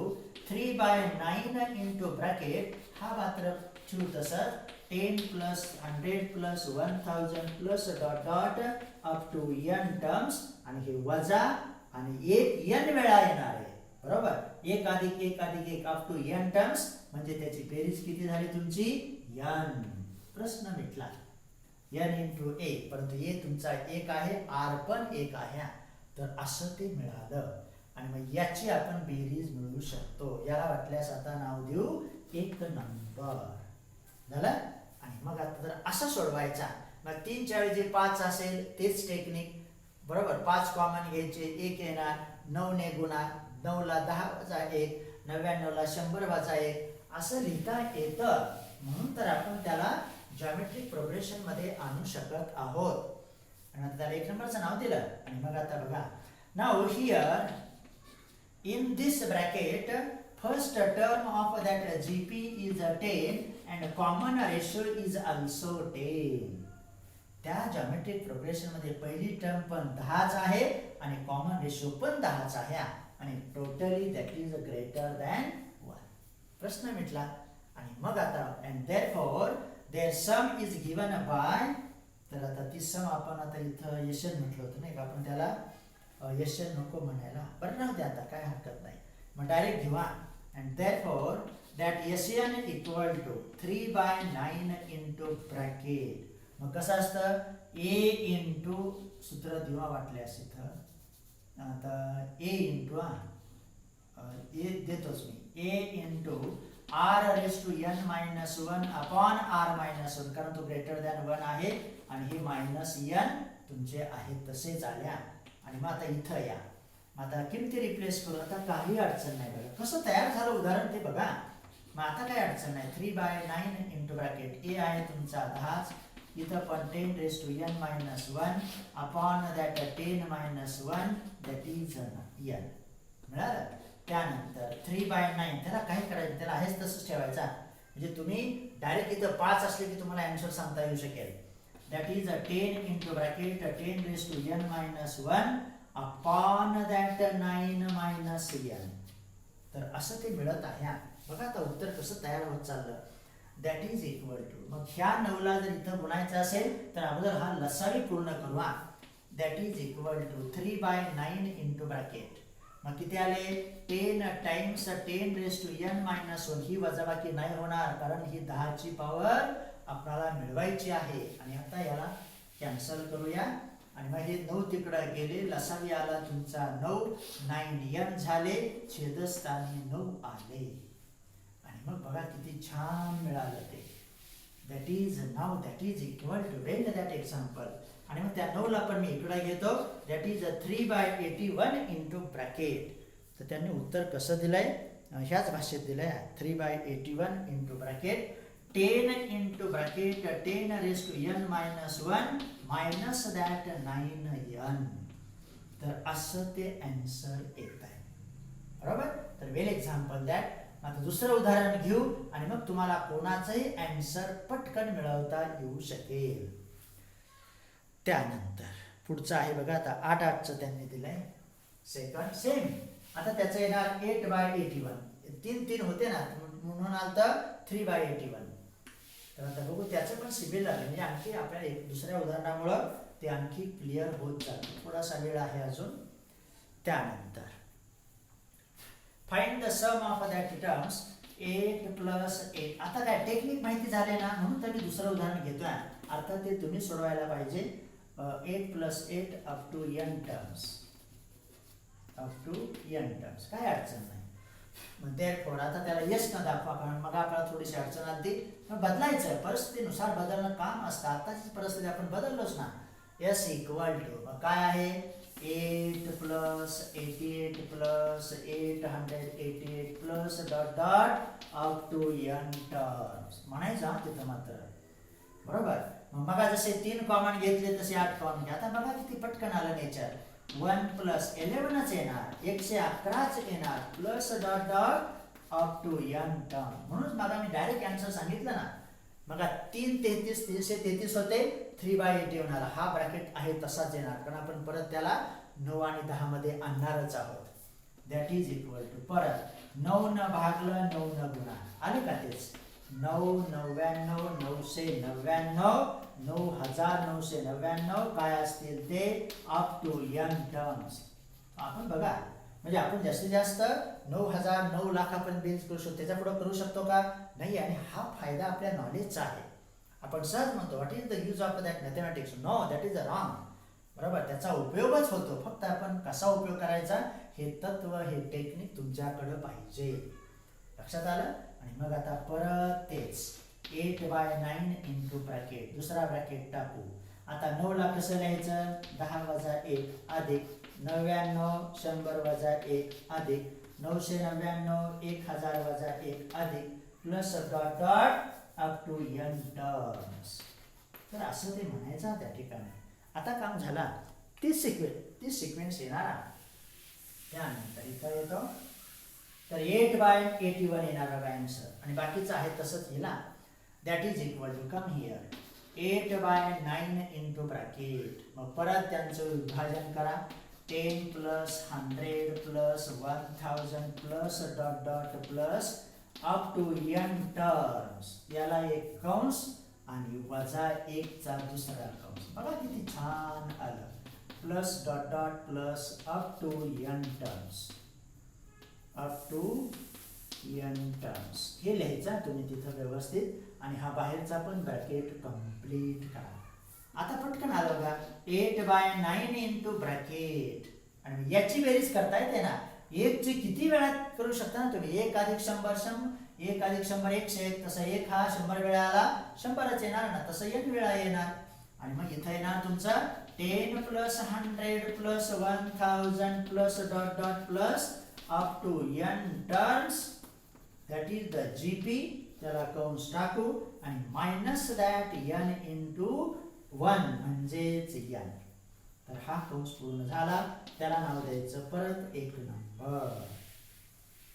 3/9 into bracket. हा मात्र ठेवू तसंच 10 plus 100 plus 1000 plus dot dot up to n terms. आणि हे वजा आणि एक n वेळा येणार आहे. बरोबर, 1 अधिक 1 अधिक 1 अप टू n टर्म्स. म्हणजे त्याची बेरीज किती झाली तुमची n. प्रश्न मिटला. n into a. परंतु a तुमचा एक आहे, r पण एक आहे. तर असं ते मिळालं. आणि मग याची आपण बेरीज मिळवू शकतो. याला वाटल्यास आता नाव देऊ 1 नंबर. झालं. आणि मग आता जर असं सोडवायचा, मग 3 च्या ऐवजी 5 असेल तेच टेक्निक. बरोबर, 5 कॉमन घ्यायचे, 1 येणार, 9 ने गुणा, 9 ला 10 वजा 1, 99 ला 100 वजा 1 असं लिहिता येतं. म्हणून तर आपण त्याला जॉमेट्रिक प्रोग्रेशन मध्ये आणू शकत आहोत. आणि आता त्याला 1 नंबरचं नाव दिलं. आणि मग आता बघा, now here in this bracket first term of that GP is 10 and common ratio is also 10. त्या जॉमेट्रिक प्रोग्रेशन मध्ये पहिली टर्म पण 10च आहे आणि कॉमन रेशो पण 10च आहे. आणि totally that is greater than 1. प्रश्न मिटला. आणि मग आता and therefore there sum is given by. तर आता ती सम आपण आता इथं यशन म्हटलं होतं नाही का, आपण त्याला यशन नको म्हणायला, बरं राहू दे आता, काय हरकत नाही. मग डायरेक्ट घेऊ. And therefore that Sn equal to 3/9 into bracket. मग कसं असतं, a इंटू सूत्र दिवा वाटल्यास इथं आता a इंटू a देतोच मी, a into r raise to n minus 1 upon r minus 1, कारण तो ग्रेटर दॅन 1 आहे आणि हे मायनस n तुमचे आहेत तसेच आल्या. आणि मग आता इथं या, मग आता किमती रिप्लेस करू. आता काही अडचण नाही. बघा कसं तयार झालं उदाहरण ते बघा. मग आता काही अडचण नाही. 3/9 इंटू ब्रॅकेट a आहे तुमचा 10, इथं पण 10 raise to n minus 1 upon that 10 minus 1 that is n. मिळालं. त्यानंतर 3/9 त्याला काय करायचं, त्याला आहेच तसंच ठेवायचा. म्हणजे तुम्ही डायरेक्ट इथं 5 असले की तुम्हाला आन्सर सांगता येऊ शकेल. That is 10 into bracket 10 raise to n minus 1 upon that 9 minus n. तर असं ते मिळत आहे. बघा आता उत्तर कसं तयार होत चाललं. दॅट इज इक्वल टू, मग ह्या 9 ला जर इथं गुणायचं असेल तर अगोदर हा लसावी पूर्ण करू. That is equal to 3/9 into bracket. मग किती आले, 10 times 10 raise to n minus 1. ही वजाबाकी नाही होणार कारण ही 10 ची पॉवर आपल्याला मिळवायची आहे. आणि आता याला कॅन्सल करूया. आणि मग हे 9 तिकडे गेले, लसावी आला तुमचा 9, 9n झाले, छेदस्थानी 9 आले. आणि मग बघा किती छान मिळालं ते. That is now that is equal to when that example. आणि मग त्या 9 ला पण मी इकडे घेतो. That is 3/81 into bracket. तर त्यांनी उत्तर कसं दिलंय, ह्याच भाषेत दिलंय. 3/81 into bracket 10 into bracket 10 raise to n minus 1 minus that 9n. तर असं ते आन्सर येत आहे. बरोबर. तर वेल एक्झाम्पल दॅट. आता दुसरं उदाहरण घेऊ आणि मग तुम्हाला कोणाचंही आन्सर पटकन मिळवता येऊ शकेल. त्यानंतर पुढचं आहे बघा. आता 8-8चं त्यांनी दिलंय. Second same. आता त्याचं येणार 8/81. 3 होते ना, म्हणून आलं 3/81. तर आता बघू त्याचं पण सिबिल आलं, म्हणजे आणखी आपल्याला एक दुसऱ्या उदाहरणामुळं ते आणखी क्लिअर होत जातं. थोडासा वेळ आहे अजून. त्यानंतर find the sum of that terms 8 + 8. आता काय टेक्निक माहिती झाले ना, म्हणून तर मी दुसरं उदाहरण घेतोय. अर्थात ते तुम्ही सोडवायला पाहिजे. 8 + 8 अप टू n टर्म्स. काय अडचण नाही. मग therefore आता त्याला यस न दाखवा, कारण मग आपल्याला थोडीशी अडचण आली. मग बदलायचं, परिस्थितीनुसार बदलणं काम असतं. आताची परिस्थिती आपण बदललोच ना. S = मग काय आहे 8 + 88 + 888 + dot dot up to n terms म्हणायचं तिथं मात्र. बरोबर. मग बघा जसे 3 कॉमन घेतले तसे 8 कॉमन घ्या. आता बघा किती पटकन आलं नेचर. 1 + 11च येणार, 111च येणार, plus dot dot up to n term. म्हणून मला मी डायरेक्ट आन्सर सांगितलं ना. मग 3 33 333 होते, 3/80 होणार. हा ब्रॅकेट आहे तसाच येणार, कारण आपण परत त्याला 9 आणि 10 मध्ये आणणारच आहोत. दॅट इज इक्वल टू परत 9 न भागलं 9 न गुणा. आले का तेच. 9 99 999 9999 काय असतील ते अप टू n टर्म्स. आपण बघा, म्हणजे आपण जास्तीत जास्त 9,000 9 लाख आपण बेन्स करू शकतो. त्याच्या पुढे करू शकतो का नाही. आणि हा फायदा आपल्या नॉलेजचा आहे. आपण सहज म्हणतो what is the use of that mathematics. No, that is a wrong. बरोबर. त्याचा उपयोगच होतो, फक्त आपण कसा उपयोग करायचा हे तत्व, हे टेक्निक तुमच्याकडे पाहिजे. लक्षात आलं. आणि मग आता परत तेच 8/9 इंटू ब्रॅकेट. दुसरा ब्रॅकेट टाकू. आता 9 ला कसं लिहायचं. 10 - 1 अधिक 99 100 - 1 अधिक 999 1000 - 1 अधिक plus dot dot up to n terms. तर असं ते म्हणायचं त्या ठिकाणी. आता काम झाला. ती सिक्वेन्स येणार. त्यानंतर इथं येतो तर 8/81 येणार बघा आन्सर. आणि बाकीचं आहे तसंच येईल. That is equal to come here 8/9 into bracket. मग परत त्यांचं विभाजन करा. 10 + 100 + 1000 plus dot dot plus up to n terms. याला एक कंस आणि वजा 1 चा दुसरा कंस. बघा किती छान आलं. Plus dot dot plus up to n terms. Up to n terms हे लिहायचं तुम्ही तिथं व्यवस्थित. आणि हा बाहेरचा पण ब्रॅकेट कंप्लीट करा. आता पटकन आलं बघा. 8/9 इंटू ब्रॅकेट. आणि याची बेरीज करता येते ना. 1 ची किती वेळा करू शकता ना तुम्ही. 1 + 100 1 + 100 101. तसं 1 हा 100 वेळा आला 100च येणार ना. तसं 1 वेळा येणार. आणि मग इथं येणार तुमचं 10 + 100 + 1000 plus dot dot plus up to n terms. That is the GP. त्याला कंस टाकू आणि मायनस दॅट n इंटू 1 म्हणजेच n. तर हा कंस पूर्ण झाला. त्याला नाव द्यायचं परत 1 नंबर.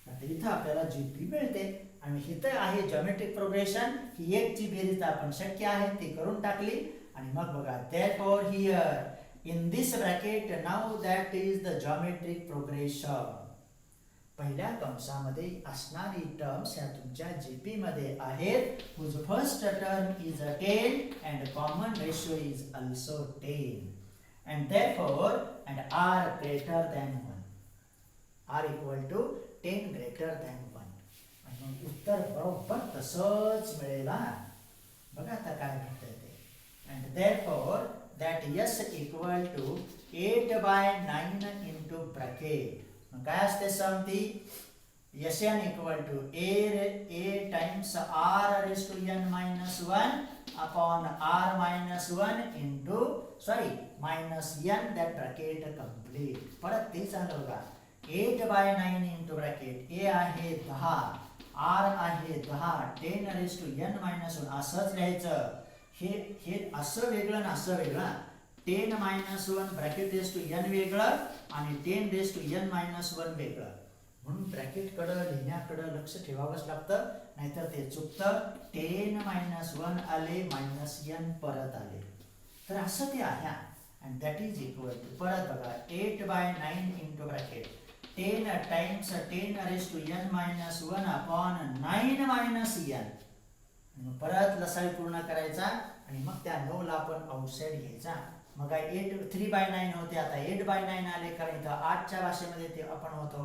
आता इथं आपल्याला GP मिळते. आणि इथं आहे जॉमेट्रिक प्रोग्रेशन. ही 1 ची बेरीज आपण शक्य आहे ती करून टाकली. आणि मग बघा therefore here in this bracket now that is the geometric progression. पहिल्या कंसामध्ये असणारी टर्म्स ह्या तुमच्या GP मध्ये आहेत. whose first term is a 10 and common ratio is also 10 and therefore and r greater than 1. r equal to 10 greater than 1. आणि उत्तर बरोबर तसंच मिळेल. बघा आता काय भेटतंय ते. and therefore that s equal to 8/9 into bracket. मग काय असते सम ती. Sn equal to a times r raised to n minus 1 upon r minus 1 into minus n that bracket complete. परत तेच आलं बघा. 8/9 into bracket. a आहे 10, r आहे 10, 10 raised to n minus 1 असंच लिहायचं. हे असं वेगळं ना असं वेगळं. 10 minus 1 bracket raise to n वेगळं आणि 10 रेस टू n मायनस 1 वेगळं. म्हणून ब्रॅकेटकडं लिहिण्याकडं लक्ष ठेवावंच लागतं, नाहीतर ते चुकतं. 10 मायनस 1 आले, मायनस n परत आले, तर असं ते आहे. And that is equal to, परत बघा, 8/9 into bracket 10 times 10 raise to n minus 1 upon 9 minus n. मग परत लसावी पूर्ण करायचा आणि मग त्या 9 ला आपण आउटसाइड घ्यायचा. मग 3/9 होते, आता 8/9 आले, कारण इथं 8च्या भाषेमध्ये ते आपण होतो.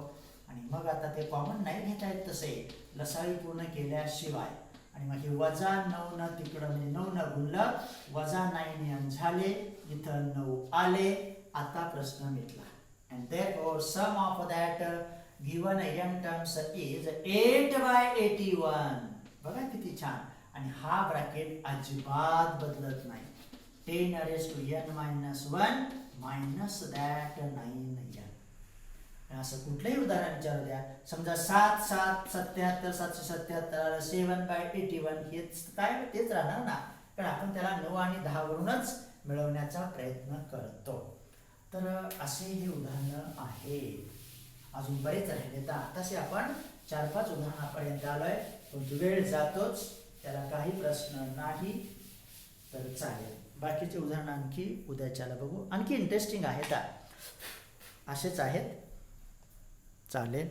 आणि मग आता ते कॉमन नाही घेता येत तसे लसावी पूर्ण केल्याशिवाय. आणि मग हे वजा 9 न तिकडं म्हणजे 9 न गुणलं, वजा 9n झाले, इथं 9 आले. आता प्रश्न मिटला. And therefore sum of that given n terms is 8/81. बघा किती छान. आणि हा ब्रॅकेट अजिबात बदलत नाही. 10 raise to n minus 1 minus that 9n. असं कुठलंही उदाहरण विचारू द्या, समजा 7 7 77 777 7/81, हेच काय तेच राहणार ना, कारण आपण त्याला 9 आणि 10 वरूनच मिळवण्याचा प्रयत्न करतो. तर असे हे उदाहरणं आहे. अजून बरेच राहिले, तर आताशी आपण 4-5 उदाहरणापर्यंत आलोय. पण वेळ जातोच, त्याला काही प्रश्न नाही, तर चालेल. बाकीचे उदाहरण आणखी उद्याच्याला बघू. आणखी इंटरेस्टिंग आहेत, असेच आहेत. चालेल.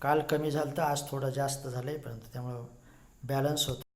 काल कमी झालं तर आज थोडं जास्त झालंय, परंतु त्यामुळं बॅलन्स होतं.